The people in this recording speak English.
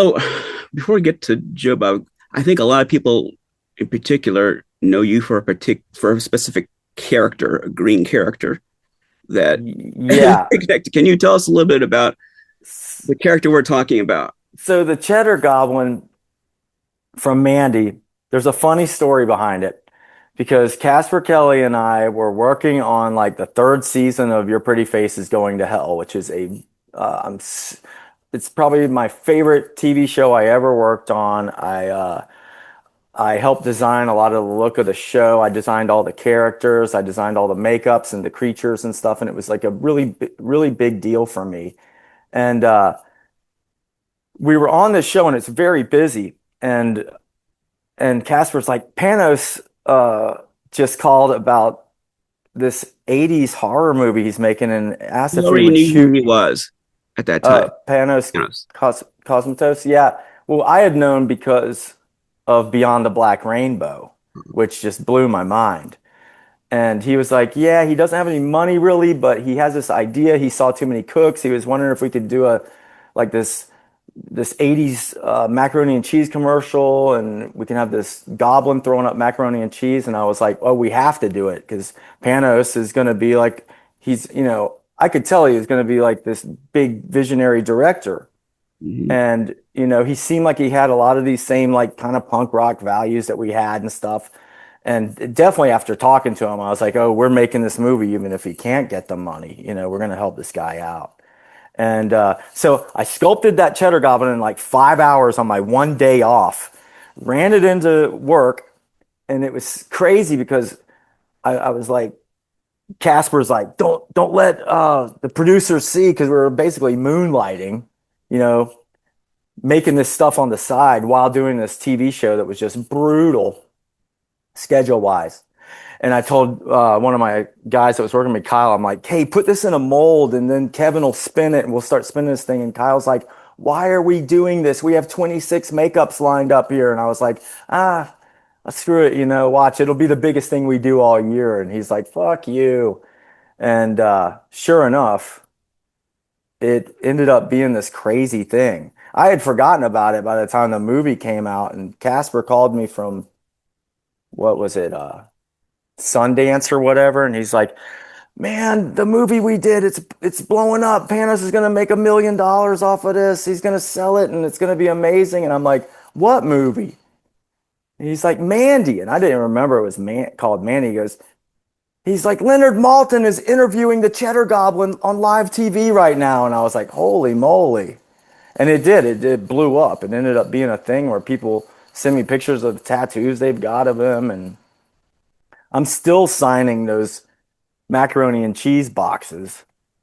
Oh, before we get to Joe Bob, I think a lot of people in particular know you for for a specific character, a green character that Yeah. can you tell us a little bit about the character we're talking about? So the Cheddar Goblin from Mandy, there's a funny story behind it because Casper Kelly and I were working on like the third season of Your Pretty Face is Going to Hell, which is it's probably my favorite TV show I ever worked on. I helped design a lot of the look of the show. I designed all the characters. I designed all the makeups and the creatures and stuff. And it was like a really big deal for me. And we were on this show and it's very busy. And Casper's like, Panos just called about this 80s horror movie he's making and asked You if we already would knew who shoot he was at that time. Panos You know. Cosmatos. Yeah. Well, I had known because of Beyond the Black Rainbow, which just blew my mind. And he was like, yeah, he doesn't have any money really, but he has this idea. He saw too many cooks. He was wondering if we could do a like this 80s macaroni and cheese commercial and we can have this goblin throwing up macaroni and cheese. And I was like, oh, we have to do it because Panos is going to be like, I could tell he was going to be like this big visionary director. Mhm. And, he seemed like he had a lot of these same like kind of punk rock values that we had and stuff. And definitely after talking to him, I was like, oh, we're making this movie even if he can't get the money. We're going to help this guy out. And so I sculpted that Cheddar Goblin in like 5 hours on my one day off, ran it into work, and it was crazy because I was like, Casper's like, don't let the producers see because we were basically moonlighting, you know, making this stuff on the side while doing this TV show that was just brutal schedule wise. And I told one of my guys that was working with me, Kyle, I'm like, hey, put this in a mold and then Kevin will spin it and we'll start spinning this thing. And Kyle's like, why are we doing this? We have 26 makeups lined up here. And I was like, screw it, watch, it'll be the biggest thing we do all year. And he's like, fuck you. And sure enough, it ended up being this crazy thing. I had forgotten about it by the time the movie came out. And Casper called me from, what was it? Sundance or whatever, and he's like, "Man, the movie we did, it's blowing up. Panos is gonna make $1 million off of this. He's gonna sell it, and it's gonna be amazing." And I'm like, "What movie?" And he's like, "Mandy," and I didn't remember it was called Mandy. He's like, "Leonard Maltin is interviewing the Cheddar Goblin on live TV right now," and I was like, "Holy moly!" And it blew up. It ended up being a thing where people send me pictures of the tattoos they've got of him, and I'm still signing those macaroni and cheese boxes.